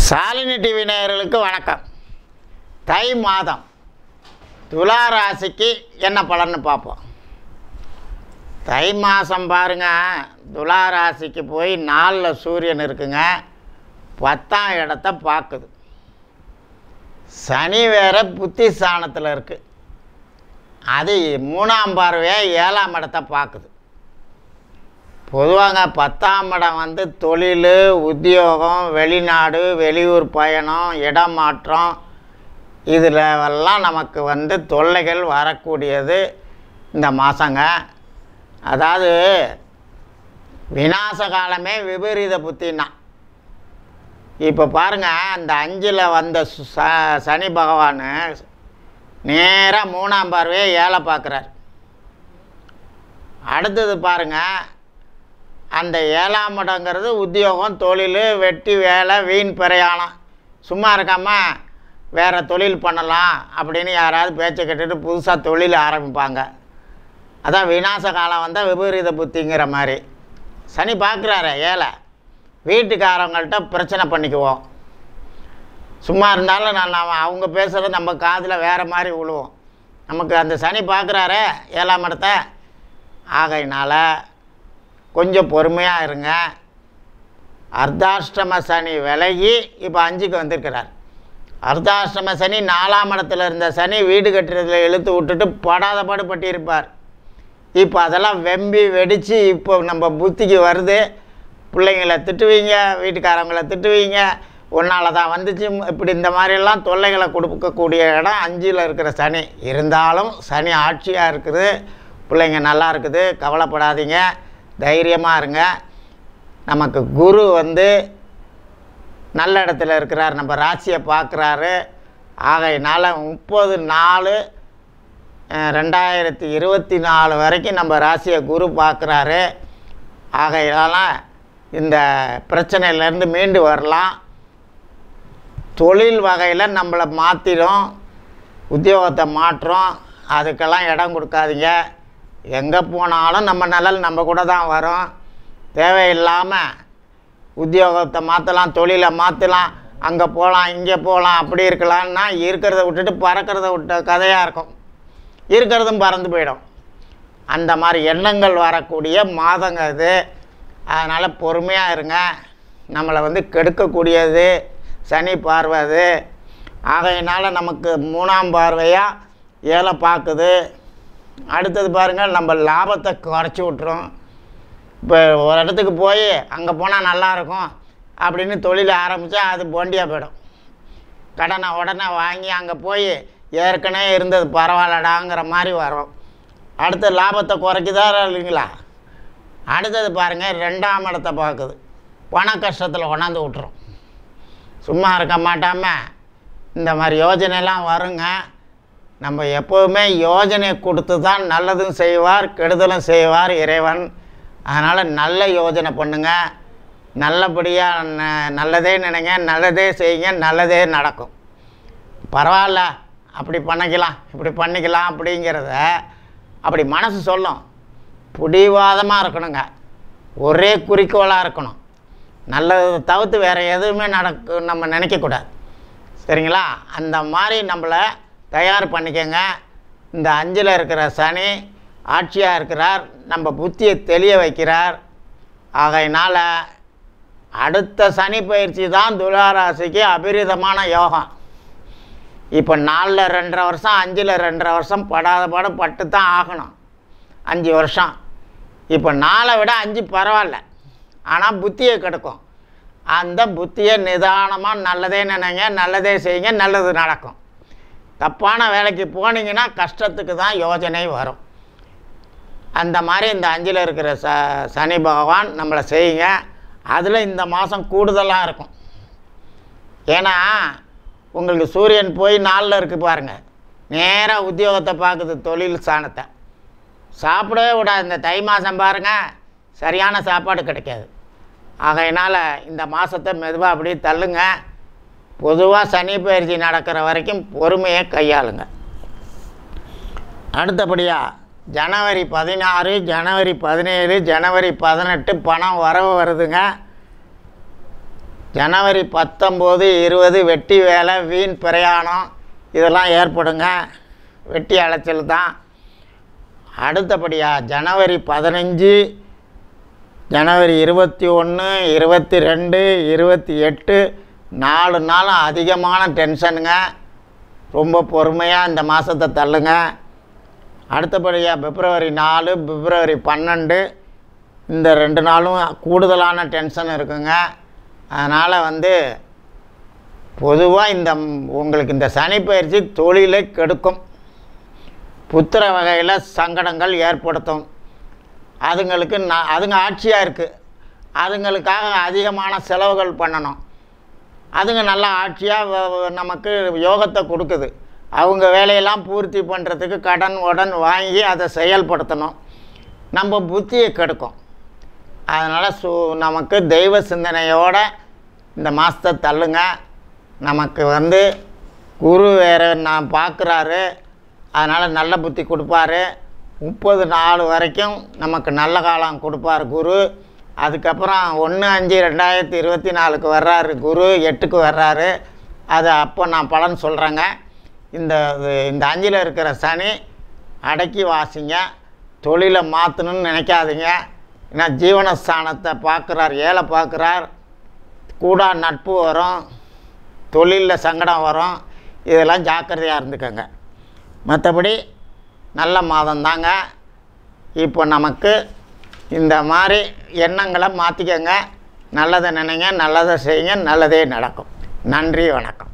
Shalini TV நேயர்களுக்கு வணக்கம். தை மாதம் துலா ராசிக்கு என்ன பலன்னு பார்ப்போம். தை மாதம் பாருங்கள், துலா ராசிக்கு போய் 4 சூரியன் இருக்குங்க, 10ஆம் இடத்தை பார்க்குது. சனி வேறு புத்தி ஸ்தானத்தில் இருக்குது, அது 3ஆம் பார்வையாக 7ஆம் இடத்தை பார்க்குது. பொதுவாங்க 10ஆம் இடம் தொழில், உத்தியோகம், வெளிநாடு, வெளியூர் பயணம், இடமாற்றம், இதிலெல்லாம் நமக்கு தொல்லைகள் வரக்கூடியது இந்த மாதங்க. அதாவது விநாச காலமே விபரீத புத்தின்னா. இப்போ பாருங்கள், அந்த 5ல் வந்த சனி பகவான் நேராக 3ஆம் பார்வையை 7 பார்க்குறார். அடுத்தது பாருங்கள், அந்த 7ஆம் இடங்கிறது உத்தியோகம், தொழில், வெட்டி வேலை, வீண் பிரயாணம். சும்மா இருக்காமல் வேறு தொழில் பண்ணலாம் அப்படின்னு யாராவது பேச்சை கேட்டுட்டு புதுசாக தொழில் ஆரம்பிப்பாங்க. அதான் விநாச காலம் விபரீத புத்திங்கிற மாதிரி. சனி பார்க்குறாரு 7. வீட்டுக்காரவங்கள்ட்ட பிரச்சனை பண்ணிக்குவோம். சும்மா இருந்தாலும் அவங்க பேசுகிறது நம்ம காதில் வேறு மாதிரி விழுவோம். நமக்கு அந்த சனி பார்க்குறாரு 7ஆம் இடத்தை. ஆகையினால் கொஞ்சம் பொறுமையாக இருங்க. அர்த்தாஷ்டம சனி விலகி இப்போ 5க்கு வந்திருக்கிறார். அர்த்தாஷ்டம சனி 4ஆம் இடத்துல இருந்த சனி வீடு கட்டுறதுல இழுத்து விட்டுட்டு படாத பாடு பட்டியிருப்பார். இப்போ அதெல்லாம் வெம்பி வெடித்து இப்போ நம்ம புத்திக்கு வருது. பிள்ளைங்களை திட்டுவீங்க, வீட்டுக்காரங்களை திட்டுவீங்க, ஒன்றால் தான் வந்துச்சு, இப்படி இந்த மாதிரிலாம் தொல்லைகளை கொடுக்கக்கூடிய இடம் 5ல் இருக்கிற சனி. இருந்தாலும் சனி ஆட்சியாக இருக்குது, பிள்ளைங்க நல்லா இருக்குது, கவலைப்படாதீங்க, தைரியமாக இருங்க. நமக்கு குரு நல்ல இடத்துல இருக்கிறார், நம்ம ராசியை பார்க்குறாரு. ஆகையினால் 30/4/2024 வரைக்கும் நம்ம ராசியை குரு பார்க்குறாரு. ஆகையினால இந்த பிரச்சனையிலேருந்து மீண்டு வரலாம். தொழில் வகையில் நம்மளை மாற்றிடும், உத்தியோகத்தை மாற்றும், அதுக்கெல்லாம் இடம் கொடுக்காதீங்க. எங்கே போனாலும் நம்ம நிழல் நம்ம கூட தான் வரும். தேவையில்லாமல் உத்தியோகத்தை மாற்றலாம், தொழிலை மாற்றலாம், அங்கே போகலாம், இங்கே போகலாம், அப்படி இருக்கலான்னா இருக்கிறத விட்டுட்டு பறக்கிறத விட்ட கதையாக இருக்கும். இருக்கிறதும் பறந்து போயிடும். அந்த மாதிரி எண்ணங்கள் வரக்கூடிய மாதங்க இது. அதனால் பொறுமையாக இருங்க. நம்மளை கெடுக்கக்கூடியது சனி பார்வை அது. ஆகையினால் நமக்கு 3ஆம் பார்வையாக 7 பார்க்குது. அடுத்தது பாருங்கள், நம்ம லாபத்தை குறைச்சி விட்ரும். இப்போ ஒரு இடத்துக்கு போய் அங்கே போனால் நல்லாயிருக்கும் அப்படின்னு தொழில் ஆரம்பித்தா அது போண்டியாக போயிடும். கடனை உடனே வாங்கி அங்கே போய் ஏற்கனவே இருந்தது பரவாயில்லடாங்கிற மாதிரி வரும். அடுத்த லாபத்தை குறைக்குதா இல்லைங்களா? அடுத்தது பாருங்கள், 2ஆம் இடத்தை பார்க்குது. பண கஷ்டத்தில் கொண்டாந்து விட்டுரும். சும்மா இருக்க மாட்டாமல் இந்த மாதிரி யோஜனைலாம் வருங்க. நம்ம எப்போவுமே யோஜனை கொடுத்து தான் நல்லதும் செய்வார், கெடுதலும் செய்வார் இறைவன். அதனால் நல்ல யோஜனை பண்ணுங்கள், நல்லபடியாக நல்லதே நினைங்க, நல்லதே செய்யுங்க, நல்லதே நடக்கும். பரவாயில்ல, அப்படி பண்ணிக்கலாம், இப்படி பண்ணிக்கலாம் அப்படிங்கிறத அப்படி மனசு சொல்லும். பிடிவாதமாக இருக்கணுங்க, ஒரே குறிக்கோளாக இருக்கணும். நல்லதை தவிர்த்து வேறு எதுவுமே நம்ம நினைக்கக்கூடாது. சரிங்களா? அந்த மாதிரி நம்மளை தயார் பண்ணிக்கங்க. இந்த 5ல் இருக்கிற சனி ஆட்சியாக இருக்கிறார், நம்ம புத்தியை தெளிய வைக்கிறார். ஆகையினால் அடுத்த சனி பயிற்சி தான் துளாராசிக்கு அபரிதமான யோகம். இப்போ 4ல் 2.5 வருஷம், 5ல் 2.5 வருஷம் படாத பாடு பட்டு தான் ஆகணும். 5 வருஷம். இப்போ 4 விட 5 பரவாயில்ல, ஆனால் புத்தியை கெடுக்கும். அந்த புத்தியை நிதானமாக நல்லதே நினைங்க, நல்லதே செய்யுங்க, நல்லது நடக்கும். தப்பான வேலைக்கு போனீங்கன்னா கஷ்டத்துக்கு தான் யோஜனை வரும். அந்த மாதிரி இந்த 5ல் இருக்கிற சனி பகவான் நம்மளை செய்யுங்க. அதில் இந்த மாதம் கூடுதலாக இருக்கும். ஏன்னா உங்களுக்கு சூரியன் போய் 4ல் இருக்குது பாருங்கள், நேராக உத்தியோகத்தை பார்க்குது, தொழில் ஸ்தானத்தை. சாப்பிடவே விடாது. இந்த தை மாதம் பாருங்கள், சரியான சாப்பாடு கிடைக்காது. ஆகையினால் இந்த மாதத்தை மெதுவாக அப்படியே தள்ளுங்க. பொதுவாக சனி பயிற்சி நடக்கிற வரைக்கும் பொறுமையை கையாளுங்க. அடுத்தபடியாக ஜனவரி 16, ஜனவரி 17, ஜனவரி 18 பணம் வரவு வருதுங்க. ஜனவரி 19, 20 வெட்டி வேலை, வீண் பிரயாணம் இதெல்லாம் ஏற்படுங்க. வெட்டி அலைச்சல் தான். அடுத்தபடியாக ஜனவரி 15, ஜனவரி 21, 22, 28 4 நாளும் அதிகமான டென்ஷனுங்க. ரொம்ப பொறுமையாக இந்த மாதத்தை தள்ளுங்க. அடுத்தபடியாக பிப்ரவரி 4, பிப்ரவரி 12 இந்த 2 நாளும் கூடுதலான டென்ஷன் இருக்குங்க. அதனால் பொதுவாக உங்களுக்கு இந்த சனி பயிற்சி தொழிலை கெடுக்கும். புத்திர வகையில் சங்கடங்கள் ஏற்படுத்தும். அதுங்களுக்கு அதுங்க ஆட்சியாக இருக்குது. அதுங்களுக்காக அதிகமான செலவுகள் பண்ணணும். அதுங்க நல்லா ஆட்சியாக நமக்கு யோகத்தை கொடுக்குது. அவங்க வேலையெல்லாம் பூர்த்தி பண்ணுறதுக்கு கடன் வாங்கி அதை செயல்படுத்தணும். நம்ம புத்தியை கெடுக்கும். அதனால் நமக்கு தெய்வ சிந்தனையோடு இந்த மாதத்தை தள்ளுங்க. நமக்கு குரு வேறு நான் பார்க்குறாரு. அதனால் நல்ல புத்தி கொடுப்பாரு. 30 நாள் வரைக்கும் நமக்கு நல்ல காலம் கொடுப்பார் குரு. அதுக்கப்புறம் 1/5/2024 வர்றாரு குரு, 8க்கு வர்றாரு. அது அப்போ நான் பலன் சொல்கிறேங்க. இந்த 5ல் இருக்கிற சனி அடக்கி வாசிங்க. தொழிலை மாற்றணும்னு நினைக்காதீங்க. ஏன்னா ஜீவனஸ்தானத்தை பார்க்குறார், 7 பார்க்குறார். கூடா நட்பு வரும், தொழிலில் சங்கடம் வரும். இதெல்லாம் ஜாக்கிரதையாக இருந்துக்கங்க. மற்றபடி நல்ல மாதம்தாங்க. இப்போ நமக்கு இந்த மாதிரி எண்ணங்களை மாற்றிக்கங்க. நல்லதை நினைங்க, நல்லதை செய்யுங்க, நல்லதே நடக்கும். நன்றி, வணக்கம்.